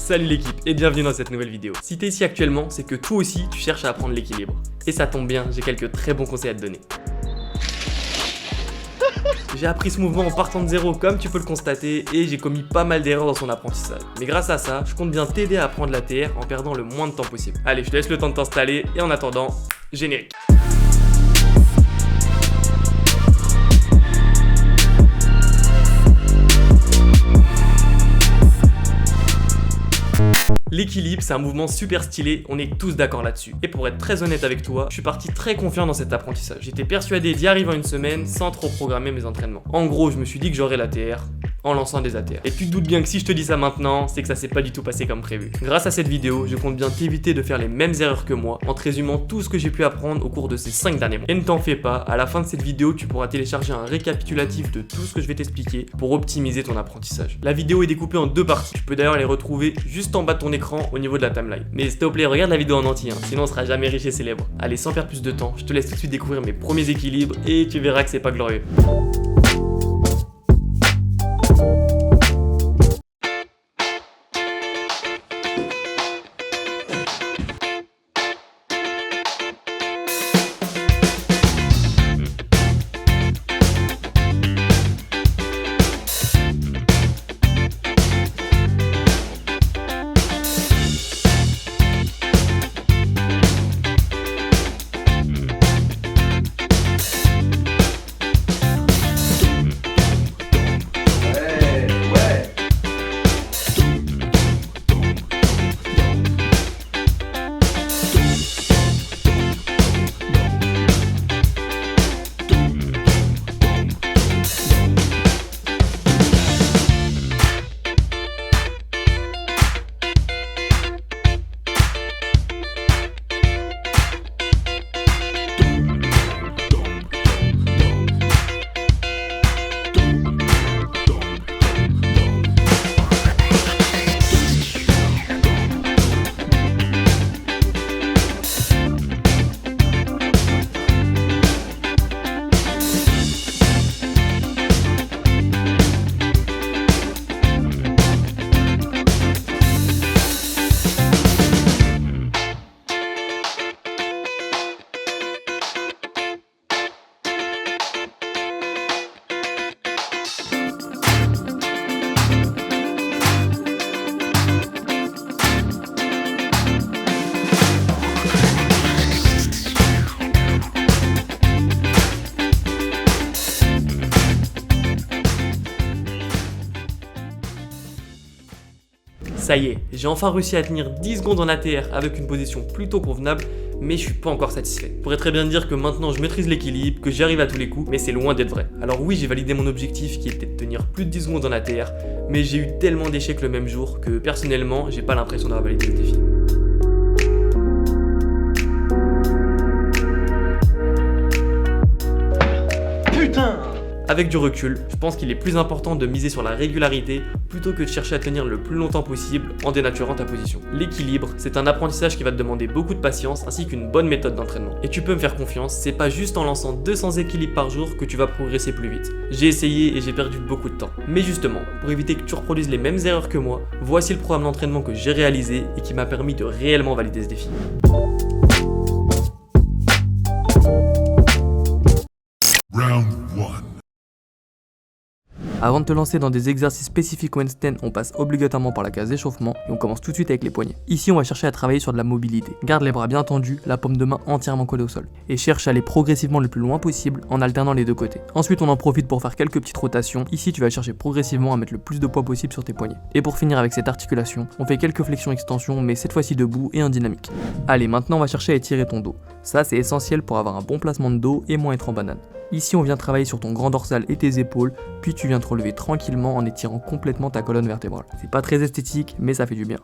Salut l'équipe et bienvenue dans cette nouvelle vidéo. Si t'es ici actuellement, c'est que toi aussi tu cherches à apprendre l'équilibre. Et ça tombe bien, j'ai quelques très bons conseils à te donner. J'ai appris ce mouvement en partant de zéro comme tu peux le constater et j'ai commis pas mal d'erreurs dans son apprentissage. Mais grâce à ça, je compte bien t'aider à apprendre la TR en perdant le moins de temps possible. Allez, je te laisse le temps de t'installer et en attendant, générique. L'équilibre, c'est un mouvement super stylé, on est tous d'accord là-dessus. Et pour être très honnête avec toi, je suis parti très confiant dans cet apprentissage. J'étais persuadé d'y arriver en une semaine sans trop programmer mes entraînements. En gros, je me suis dit que j'aurais la TR en lançant des ATR. Et tu te doutes bien que si je te dis ça maintenant, c'est que ça s'est pas du tout passé comme prévu. Grâce à cette vidéo, je compte bien t'éviter de faire les mêmes erreurs que moi en te résumant tout ce que j'ai pu apprendre au cours de ces 5 derniers mois. Et ne t'en fais pas, à la fin de cette vidéo, tu pourras télécharger un récapitulatif de tout ce que je vais t'expliquer pour optimiser ton apprentissage. La vidéo est découpée en 2 parties. Tu peux d'ailleurs les retrouver juste en bas de ton écran au niveau de la timeline. Mais s'il te plaît, regarde la vidéo en entier, sinon on sera jamais riche et célèbre. Allez, sans perdre plus de temps, je te laisse tout de suite découvrir mes premiers équilibres et tu verras que c'est pas glorieux. Ça y est, j'ai enfin réussi à tenir 10 secondes en ATR avec une position plutôt convenable, mais je suis pas encore satisfait. Je pourrais très bien dire que maintenant je maîtrise l'équilibre, que j'y arrive à tous les coups, mais c'est loin d'être vrai. Alors oui, j'ai validé mon objectif qui était de tenir plus de 10 secondes en ATR, mais j'ai eu tellement d'échecs le même jour que personnellement, j'ai pas l'impression d'avoir validé le défi. Putain! Avec du recul, je pense qu'il est plus important de miser sur la régularité plutôt que de chercher à tenir le plus longtemps possible en dénaturant ta position. L'équilibre, c'est un apprentissage qui va te demander beaucoup de patience ainsi qu'une bonne méthode d'entraînement. Et tu peux me faire confiance, c'est pas juste en lançant 200 équilibres par jour que tu vas progresser plus vite. J'ai essayé et j'ai perdu beaucoup de temps. Mais justement, pour éviter que tu reproduises les mêmes erreurs que moi, voici le programme d'entraînement que j'ai réalisé et qui m'a permis de réellement valider ce défi. Round 1. Avant de te lancer dans des exercices spécifiques au handstand, on passe obligatoirement par la case d'échauffement et on commence tout de suite avec les poignets. Ici, on va chercher à travailler sur de la mobilité. Garde les bras bien tendus, la paume de main entièrement collée au sol. Et cherche à aller progressivement le plus loin possible en alternant les deux côtés. Ensuite, on en profite pour faire quelques petites rotations. Ici, tu vas chercher progressivement à mettre le plus de poids possible sur tes poignets. Et pour finir avec cette articulation, on fait quelques flexions-extensions, mais cette fois-ci debout et en dynamique. Allez, maintenant, on va chercher à étirer ton dos. Ça, c'est essentiel pour avoir un bon placement de dos et moins être en banane. Ici, on vient travailler sur ton grand dorsal et tes épaules, puis tu viens te relever tranquillement en étirant complètement ta colonne vertébrale. C'est pas très esthétique, mais ça fait du bien.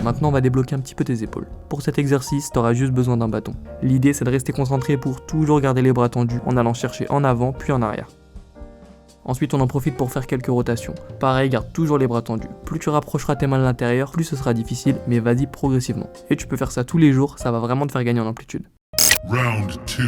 Maintenant, on va débloquer un petit peu tes épaules. Pour cet exercice, tu auras juste besoin d'un bâton. L'idée, c'est de rester concentré pour toujours garder les bras tendus en allant chercher en avant puis en arrière. Ensuite, on en profite pour faire quelques rotations. Pareil, garde toujours les bras tendus. Plus tu rapprocheras tes mains de l'intérieur, plus ce sera difficile, mais vas-y progressivement. Et tu peux faire ça tous les jours, ça va vraiment te faire gagner en amplitude. Round 2.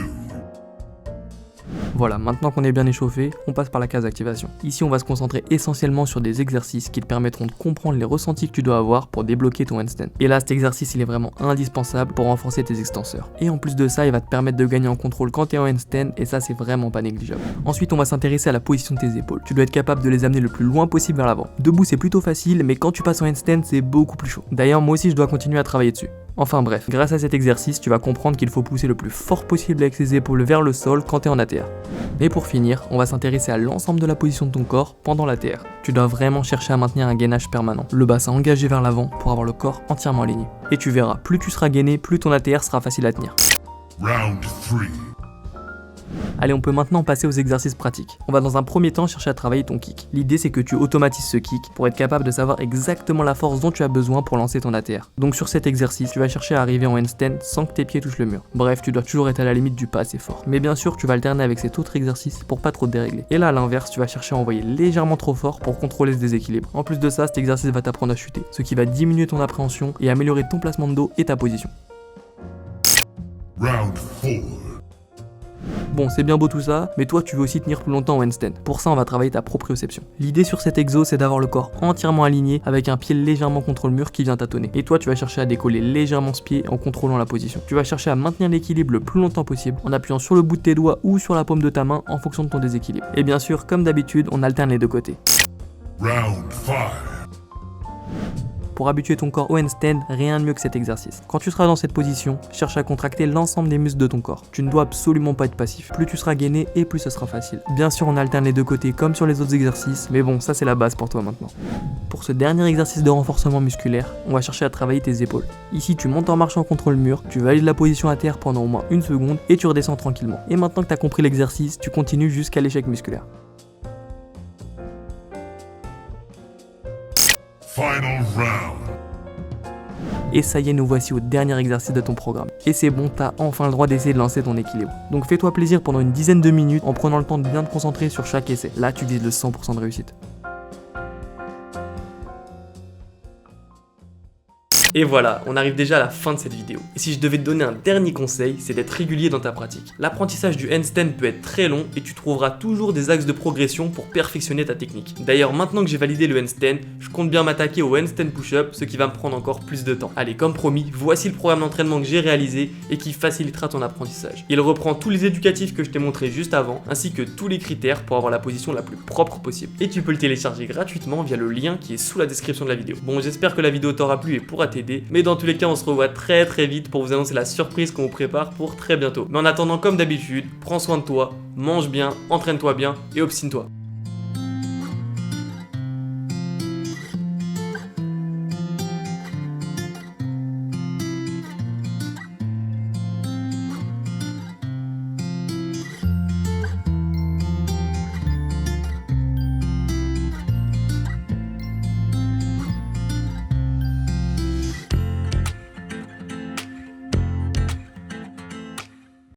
Voilà, maintenant qu'on est bien échauffé, on passe par la case activation. Ici, on va se concentrer essentiellement sur des exercices qui te permettront de comprendre les ressentis que tu dois avoir pour débloquer ton handstand. Et là, cet exercice, il est vraiment indispensable pour renforcer tes extenseurs. Et en plus de ça, il va te permettre de gagner en contrôle quand tu es en handstand, et ça, c'est vraiment pas négligeable. Ensuite, on va s'intéresser à la position de tes épaules. Tu dois être capable de les amener le plus loin possible vers l'avant. Debout, c'est plutôt facile, mais quand tu passes en handstand, c'est beaucoup plus chaud. D'ailleurs, moi aussi, je dois continuer à travailler dessus. Enfin bref, grâce à cet exercice, tu vas comprendre qu'il faut pousser le plus fort possible avec ses épaules vers le sol quand tu es en ATR. Et pour finir, on va s'intéresser à l'ensemble de la position de ton corps pendant l'ATR. Tu dois vraiment chercher à maintenir un gainage permanent, le bassin engagé vers l'avant pour avoir le corps entièrement aligné. Et tu verras, plus tu seras gainé, plus ton ATR sera facile à tenir. Round 3. Allez, on peut maintenant passer aux exercices pratiques. On va dans un premier temps chercher à travailler ton kick. L'idée, c'est que tu automatises ce kick pour être capable de savoir exactement la force dont tu as besoin pour lancer ton ATR. Donc sur cet exercice, tu vas chercher à arriver en handstand sans que tes pieds touchent le mur. Bref, tu dois toujours être à la limite du pas assez fort. Mais bien sûr, tu vas alterner avec cet autre exercice pour pas trop te dérégler. Et là, à l'inverse, tu vas chercher à envoyer légèrement trop fort pour contrôler ce déséquilibre. En plus de ça, cet exercice va t'apprendre à chuter, ce qui va diminuer ton appréhension et améliorer ton placement de dos et ta position. Round 4. Bon, c'est bien beau tout ça, mais toi tu veux aussi tenir plus longtemps en handstand. Pour ça, on va travailler ta proprioception. L'idée sur cet exo, c'est d'avoir le corps entièrement aligné avec un pied légèrement contre le mur qui vient tâtonner. Et toi, tu vas chercher à décoller légèrement ce pied en contrôlant la position. Tu vas chercher à maintenir l'équilibre le plus longtemps possible en appuyant sur le bout de tes doigts ou sur la paume de ta main en fonction de ton déséquilibre. Et bien sûr, comme d'habitude, on alterne les deux côtés. Round 5. Pour habituer ton corps au handstand, rien de mieux que cet exercice. Quand tu seras dans cette position, cherche à contracter l'ensemble des muscles de ton corps. Tu ne dois absolument pas être passif. Plus tu seras gainé et plus ce sera facile. Bien sûr, on alterne les deux côtés comme sur les autres exercices, mais bon, ça c'est la base pour toi maintenant. Pour ce dernier exercice de renforcement musculaire, on va chercher à travailler tes épaules. Ici, tu montes en marchant contre le mur, tu valides la position à terre pendant au moins 1 seconde et tu redescends tranquillement. Et maintenant que tu as compris l'exercice, tu continues jusqu'à l'échec musculaire. Final round. Et ça y est, nous voici au dernier exercice de ton programme. Et c'est bon, t'as enfin le droit d'essayer de lancer ton équilibre. Donc fais-toi plaisir pendant une dizaine de minutes en prenant le temps de bien te concentrer sur chaque essai. Là, tu vises le 100% de réussite. Et voilà, on arrive déjà à la fin de cette vidéo. Et si je devais te donner un dernier conseil, c'est d'être régulier dans ta pratique. L'apprentissage du handstand peut être très long et tu trouveras toujours des axes de progression pour perfectionner ta technique. D'ailleurs, maintenant que j'ai validé le handstand, je compte bien m'attaquer au handstand push-up, ce qui va me prendre encore plus de temps. Allez, comme promis, voici le programme d'entraînement que j'ai réalisé et qui facilitera ton apprentissage. Il reprend tous les éducatifs que je t'ai montrés juste avant, ainsi que tous les critères pour avoir la position la plus propre possible. Et tu peux le télécharger gratuitement via le lien qui est sous la description de la vidéo. Bon, j'espère que la vidéo t'aura plu et pourra t'aider. Mais dans tous les cas, on se revoit très vite pour vous annoncer la surprise qu'on vous prépare pour très bientôt. Mais en attendant, comme d'habitude, prends soin de toi, mange bien, entraîne-toi bien et obstine-toi.